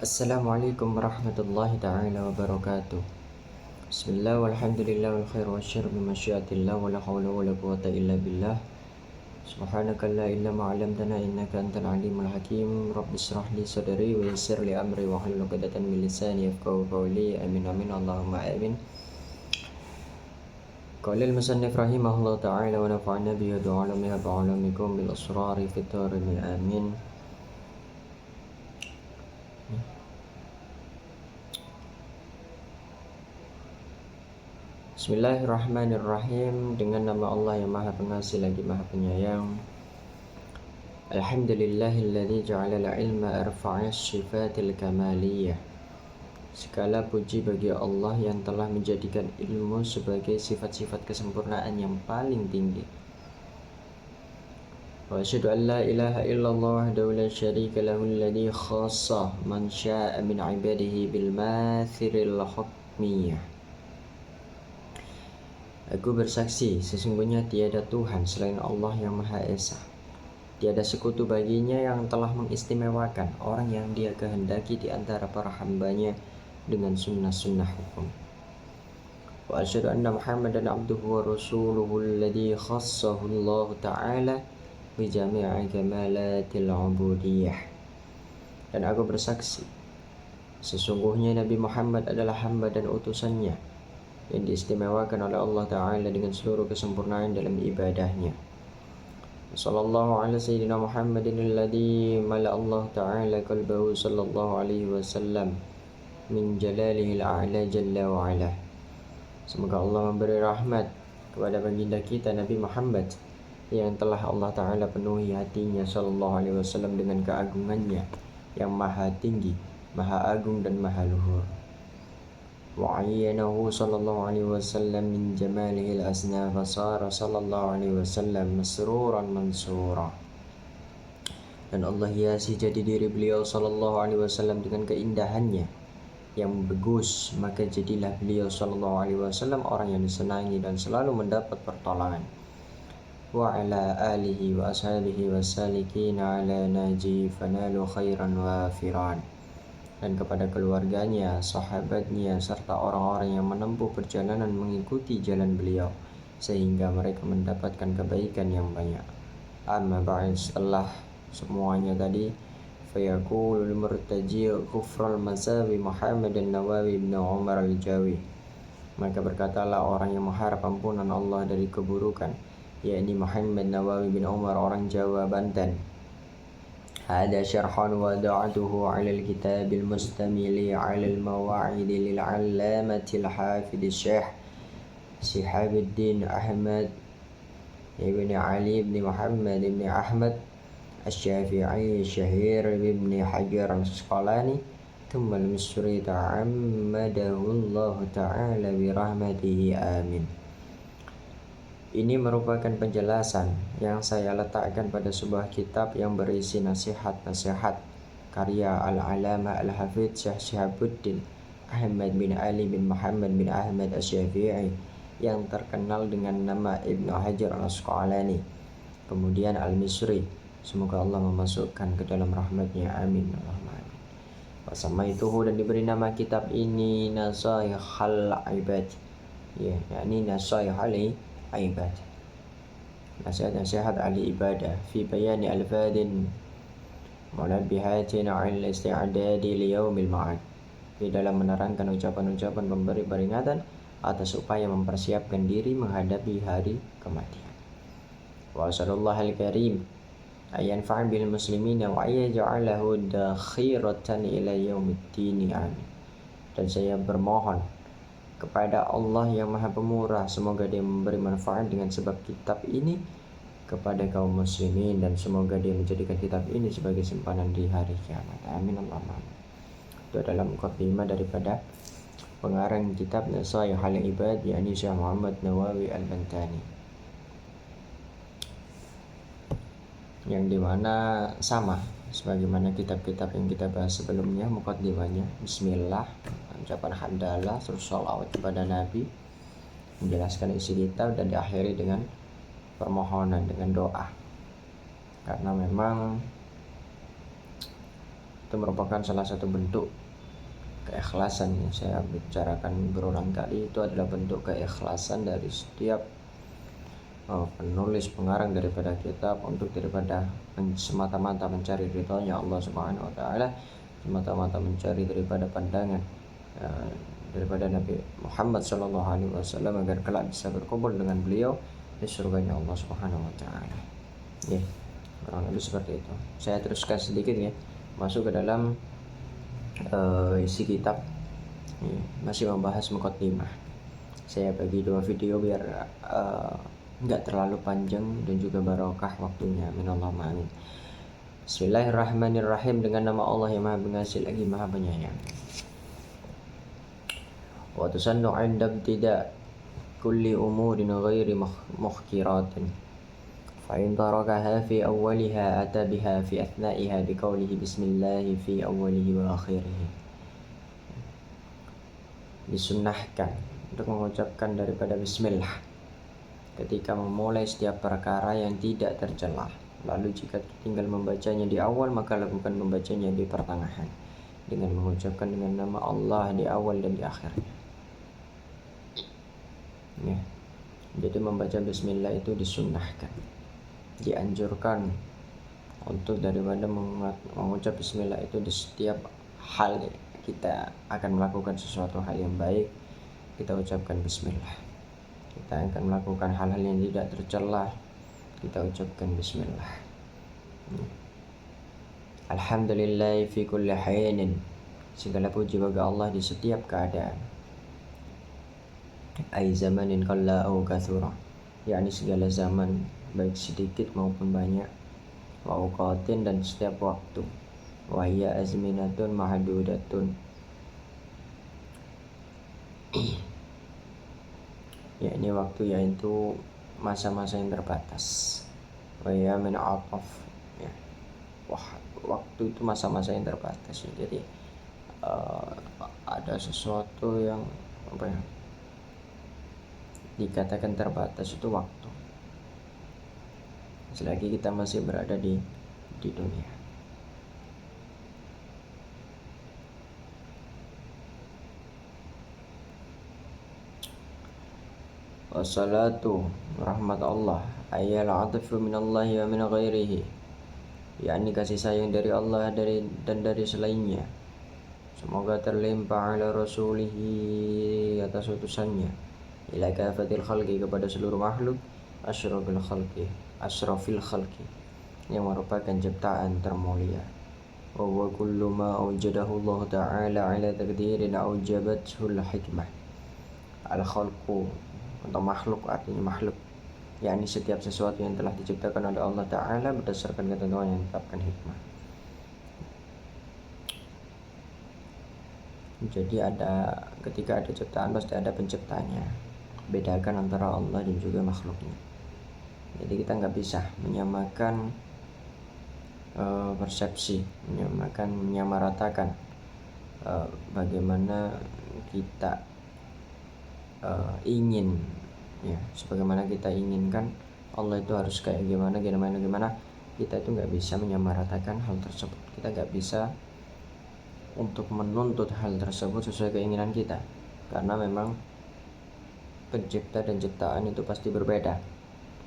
Assalamualaikum warahmatullahi ta'ala wabarakatuh. Bismillah walhamdulillah wal khair wa syarr bi masyiatillah wa la hawla wa la quwata illa billah. Subhanaka la ilma ma 'allamtana innaka antal alimul hakim. Rabbi shrah li sadri wa yassir li amri wa hlul 'uqdatam min lisani yafqahu qawli. Amin amin Allahumma amin. Qala al-musannif rahimahullah ta'ala wa nafa'ana bi du'alamiha ba'alamikum bil asrari fitarin amin. Bismillahirrahmanirrahim. Dengan nama Allah yang Maha Pengasih lagi Maha Penyayang. Alhamdulillahilladzi ja'ala al-ilma arfa'as sifatil kamaliyah. Segala puji bagi Allah yang telah menjadikan ilmu sebagai sifat-sifat kesempurnaan yang paling tinggi. Wa asyhadu an la ilaha illallah wahdahu la syarika lahu alladzi khassa man syaa'a min 'ibadihi bil mathiril hukmiyah. Aku bersaksi, sesungguhnya tiada Tuhan selain Allah yang Maha Esa. Tiada sekutu baginya yang telah mengistimewakan orang yang Dia kehendaki di antara para hambanya dengan sunnah-sunnah hukum. Wa asyhadu anna Muhammadan abduhu wa rasuluhu alladzi khassahu Allah Ta'ala bi jami'i kamalatil ubudiyah. Dan aku bersaksi, sesungguhnya Nabi Muhammad adalah hamba dan utusannya yang diistimewakan oleh Allah Ta'ala dengan seluruh kesempurnaan dalam ibadahnya. Sallallahu ala sayyidina Muhammadin alladhi mala Allah Ta'ala qalbahu sallallahu alaihi wasallam min jalalihi al-a'la jalla wa ala. Semoga Allah memberi rahmat kepada baginda kita Nabi Muhammad yang telah Allah Ta'ala penuhi hatinya sallallahu alaihi wasallam dengan keagungannya yang maha tinggi, maha agung dan maha luhur. وعينه صلى الله عليه وسلم من جماله الأسنى فصار صلى الله عليه وسلم مسرورا منصورا. Dan Allah hiasi jadi diri beliau sallallahu alaihi wasallam dengan keindahannya yang bagus, maka jadilah beliau sallallahu alaihi wasallam orang yang disenangi dan selalu mendapat pertolongan. Wa ala alihi wa ashabihi wasalikin ala naji fanalu khairan wafiran. Dan kepada keluarganya, sahabatnya, serta orang-orang yang menempuh perjalanan mengikuti jalan beliau sehingga mereka mendapatkan kebaikan yang banyak. Amma ba'd, setelah semuanya tadi, fayaqulul murtaji ghufral masawi Muhammad an-Nawawi bin Umar al-Jawi. Maka berkatalah orang yang mengharap ampunan Allah dari keburukan, yakni Muhammad Nawawi bin Umar orang Jawa Banten. هذا شرح وضعته على الكتاب المستمل على المواعيد للعلامة الحافظ الشيخ شهاب الدين أحمد بن علي بن محمد بن أحمد الشافعي الشهير بن حجر العسقلاني ثم المصري تعمده الله تعالى برحمته آمين. Ini merupakan penjelasan yang saya letakkan pada sebuah kitab yang berisi nasihat-nasihat karya Al-Alama Al-Hafidz Syekh Shihabuddin Ahmad bin Ali bin Muhammad bin Ahmad Asy-Syafi'i yang terkenal dengan nama Ibnu Hajar Al-Asqalani, kemudian Al-Misri. Semoga Allah memasukkan ke dalam rahmatnya, amin. Wasamaituhu, dan diberi nama kitab ini Nasaihul Ibad, yakni Nasaihul Ibad, nasihat-nasihat ahli ibadah, fi bayani alfadin munabbihatin al isti'adadi li yaumil ma'ad, di dalam menerangkan ucapan-ucapan pemberi peringatan atas upaya mempersiapkan diri menghadapi hari kematian. Wa sallallahu al-karim ayanfa'a bil muslimina wa yaj'alahu dakhiratan ila yaumiddin, amin. Dan saya bermohon kepada Allah yang Maha Pemurah, semoga Dia memberi manfaat dengan sebab kitab ini kepada kaum muslimin, dan semoga Dia menjadikan kitab ini sebagai simpanan di hari kiamat, amin Allahumma amin. Itu adalah mukadimah daripada pengarang kitab Nasaihul Ibad, yakni Syekh Muhammad Nawawi Al-Bantani, yang dimana sama sebagaimana kitab-kitab yang kita bahas sebelumnya. Mukadimahnya bismillah, ucapan hamdalah, terus sholawat kepada Nabi, menjelaskan isi kitab, dan diakhiri dengan permohonan, dengan doa. Karena memang itu merupakan salah satu bentuk keikhlasan yang saya bicarakan berulang kali. Itu adalah bentuk keikhlasan dari setiap penulis pengarang daripada kitab untuk daripada semata-mata mencari ridhonya Allah Subhanahu wa taala, semata-mata mencari daripada pandangan daripada Nabi Muhammad sallallahu alaihi wasallam agar kelak bisa berkumpul dengan beliau di surganya Allah Subhanahu wa taala. Ya, kurang lebih seperti itu. Saya teruskan sedikit ya, masuk ke dalam isi kitab. Ya, masih membahas muqaddimah. Saya bagi 2 video biar enggak terlalu panjang dan juga barokah waktunya. Minallah amin. Bismillahirrahmanirrahim, dengan nama Allah yang Maha Pengasih lagi Maha Penyayang. Wa tusannu 'inda ibtida' kulli umurin ghairi mukhkiratin fa in tarakaha fi awwaliha ata biha fi athna'iha biqaulihi bismillah fi awwalihi wa akhirih. Disunnahkan untuk mengucapkan daripada bismillah ketika memulai setiap perkara yang tidak tercela. Lalu jika tinggal membacanya di awal, maka lakukan membacanya di pertengahan dengan mengucapkan dengan nama Allah di awal dan di akhirnya. Ya. Jadi membaca bismillah itu disunnahkan, dianjurkan untuk daripada mengucap bismillah itu di setiap hal kita akan melakukan sesuatu hal yang baik, kita ucapkan bismillah. Kita akan melakukan hal-hal yang tidak tercela, kita ucapkan bismillah. Alhamdulillah fi kulli haynin, segala puji bagi Allah di setiap keadaan. Ai zamanin qalla au katsura, yakni segala zaman baik sedikit maupun banyak. Wa awqatin, dan setiap waktu. Wa hiya azminatun mahdudatun, yakni waktu yaitu masa-masa yang terbatas. Wa hiya min ataf, ya. Waktu itu masa-masa yang terbatas ya. Jadi ada sesuatu yang dikatakan terbatas itu waktu, selagi kita masih berada di dunia. Wassalatu, rahmat Allah, ayyal atifu minallahi wa min ghairihi, yakni kasih sayang dari Allah dan dari selainnya, semoga terlimpah ala rasulihi, atas utusannya, ila kafatil khalqi, kepada seluruh makhluk, asrafil khalqi, yang merupakan ciptaan termulia. Wa huwa kullu ma awjadahu Allah ta'ala ala taqdirin awjabathu al-hikmah. Al-khalqu untuk makhluk, artinya makhluk, yakni setiap sesuatu yang telah diciptakan oleh Allah Ta'ala berdasarkan ketentuan yang ditetapkan hikmah. Jadi ketika ada ciptaan pasti ada penciptanya. Bedakan antara Allah dan juga makhluknya. Jadi kita nggak bisa menyamakan persepsi, menyamaratakan bagaimana kita ingin, ya, sebagaimana kita inginkan Allah itu harus kayak gimana. Kita itu nggak bisa menyamaratakan hal tersebut. Kita nggak bisa untuk menuntut hal tersebut sesuai keinginan kita, karena memang pencipta dan ciptaan itu pasti berbeda.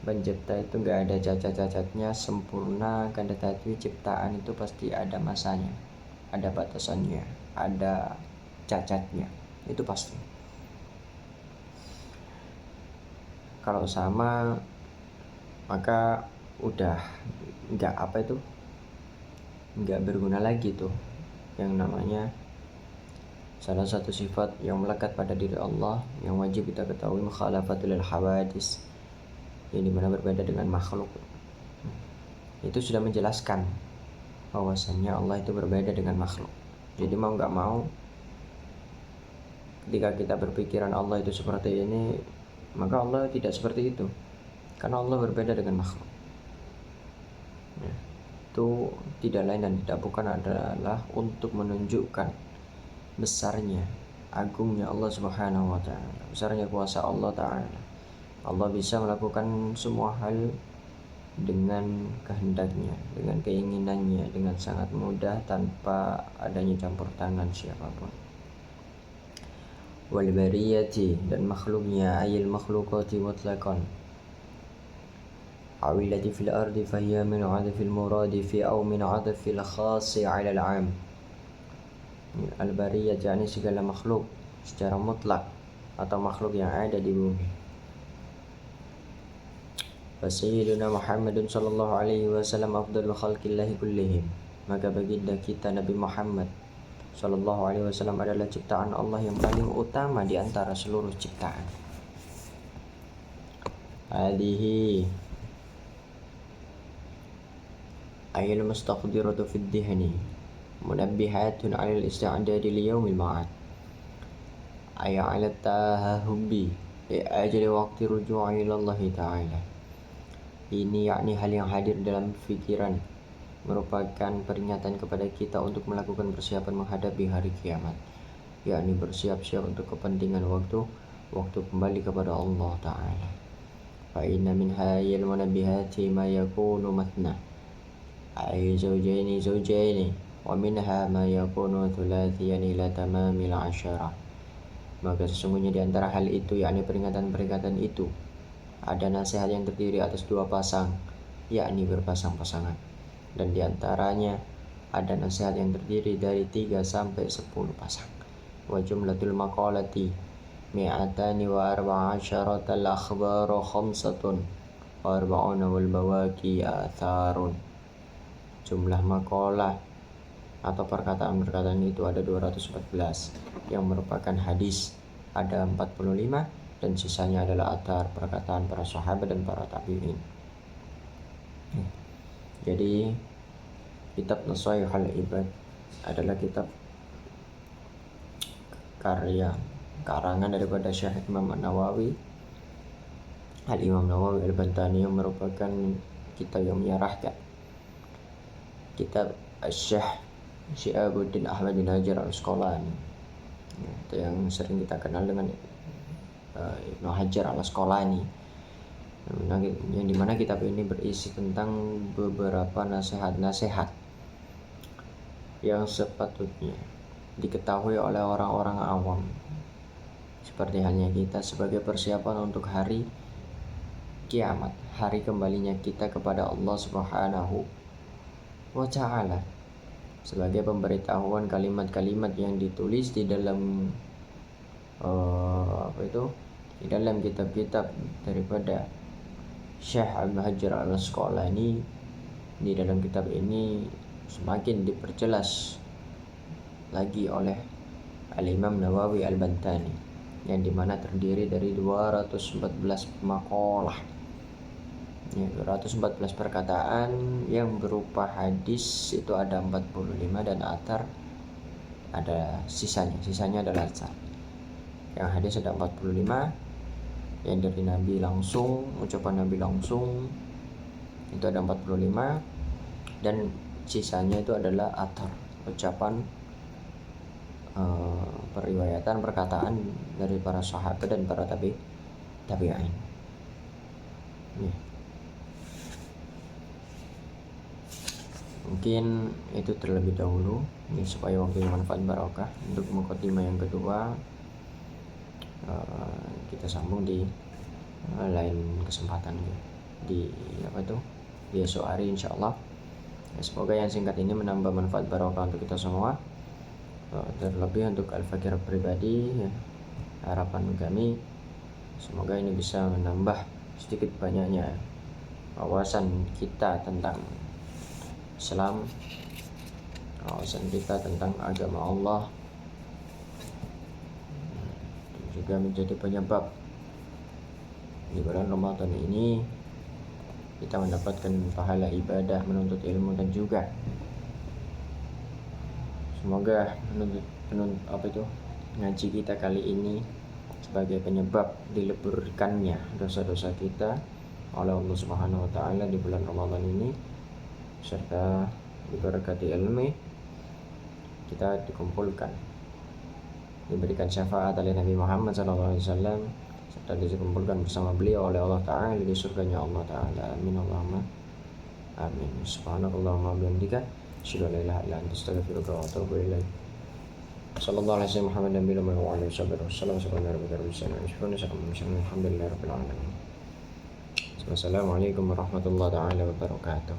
Pencipta itu nggak ada cacat-cacatnya, sempurna, kan, tetapi ciptaan itu pasti ada masanya, ada batasannya, ada cacatnya, itu pasti. Kalau sama maka udah nggak berguna lagi tuh yang namanya salah satu sifat yang melekat pada diri Allah yang wajib kita ketahui, mukhalafatul hawadis, yang dimana berbeda dengan makhluk. Itu sudah menjelaskan bahwasannya Allah itu berbeda dengan makhluk. Jadi mau nggak mau, ketika kita berpikiran Allah itu seperti ini, maka Allah tidak seperti itu, karena Allah berbeda dengan makhluk. Ya, itu tidak lain dan tidak bukan adalah untuk menunjukkan besarnya, agungnya Allah Subhanahu wa ta'ala, besarnya kuasa Allah ta'ala. Allah bisa melakukan semua hal dengan kehendaknya, dengan keinginannya, dengan sangat mudah tanpa adanya campur tangan siapapun. Wal bariyati, dan makhluknya, ayil makhlukati mutlaqan awilati fil ardi fahiya min adafil muradi fi aw min adafil khasi ala al-am. Al bariyat yakni segala makhluk secara mutlak atau makhluk yang ada di bumi. Sayyiduna Muhammadun sallallahu alaihi wasallam afdalul khalqillahi kullihim. Maka baginda kita Nabi Muhammad sallallahu alaihi wasallam adalah ciptaan Allah yang paling utama di antara seluruh ciptaan. Hadihi ayil mustaqdiratu fid dihni munabbihatun 'alal isti'dadi li yaumil ma'ad. Ay 'ala tahubbi li ajli waqti ruju'i ila Allah ta'ala. Ini yakni hal yang hadir dalam pikiran, merupakan peringatan kepada kita untuk melakukan persiapan menghadapi hari kiamat, yakni bersiap-siap untuk kepentingan waktu kembali kepada Allah Ta'ala. Fa inna min hayil munabbihati ma yakunu matna ay zawjaini wa minha ma yakunu thulathiyan ila tamamil 'ashara. Maka sesungguhnya di antara hal itu, yakni peringatan-peringatan itu, ada nasihat yang terdiri atas 2 pasang, yakni berpasang-pasangan. Dan diantaranya ada nasihat yang terdiri dari 3 sampai 10 pasang. Wa jumlatul maqalati mi'atani wa arba'asyaratal akhbaru khamsatun wa arba'una wal bawaki atharun. Jumlah makalah atau perkataan-perkataan itu ada 214, yang merupakan hadis ada 45, dan sisanya adalah athar, perkataan para sahabat dan para tabi'in. Jadi kitab Nasaihul Ibad adalah kitab karangan daripada Syekh Imam Nawawi, Al-Imam Nawawi Al-Bantani, yang merupakan kitab yang menyarahkan kitab Syekh Syihabuddin Ahmad bin Hajar Al-Asqalani, itu yang sering kita kenal dengan Ibnu Hajar Al-Asqalani, yang dimana kitab ini berisi tentang beberapa nasihat-nasihat yang sepatutnya diketahui oleh orang-orang awam, seperti halnya kita, sebagai persiapan untuk hari kiamat, hari kembalinya kita kepada Allah Subhanahu wa Ta'ala, sebagai pemberitahuan kalimat-kalimat yang ditulis di dalam di dalam kitab-kitab daripada Syekh Ibnu Hajar Al-Asqalani. Di dalam kitab ini semakin diperjelas lagi oleh Al-Imam Nawawi Al-Bantani, yang dimana terdiri dari 214 makalah, 214 perkataan yang berupa hadis itu ada 45, dan athar ada sisanya adalah athar. Yang hadis ada 45, yang dari Nabi langsung, ucapan Nabi langsung itu ada 45, dan sisanya itu adalah athar, ucapan periwayatan, perkataan dari para sahabat dan para tabi'in. Mungkin itu terlebih dahulu, ini supaya waktunya manfaat barokah. Untuk mukadimah yang kedua kita sambung di lain kesempatan, di di esok hari insyaallah. Semoga yang singkat ini menambah manfaat barokah untuk kita semua, terlebih untuk al-fakir pribadi, harapan kami semoga ini bisa menambah sedikit banyaknya wawasan kita tentang Islam, wawasan kita tentang agama Allah, juga menjadi penyebab di bulan Ramadan ini kita mendapatkan pahala ibadah menuntut ilmu, dan juga semoga ngaji kita kali ini sebagai penyebab dileburkannya dosa-dosa kita oleh Allah Subhanahu wa Ta'ala di bulan Ramadan ini, serta diberkati ilmu kita dikumpulkan, diberikan syafaat oleh Nabi Muhammad SAW, serta dikumpulkan bersama beliau oleh Allah Ta'ala di surganya Allah Ta'ala. Amin Allahumma Amin. Subhanakallahumma wa bihamdika asyhadu an la ilaha illa anta astaghfiruka wa atubu ilaik. Sallallahu alaihi wasallam Muhammad nabiyina wa alihi wasallam. Alhamdulillahi rabbil alamin. Wassalamualaikum warahmatullahi taala wabarakatuh.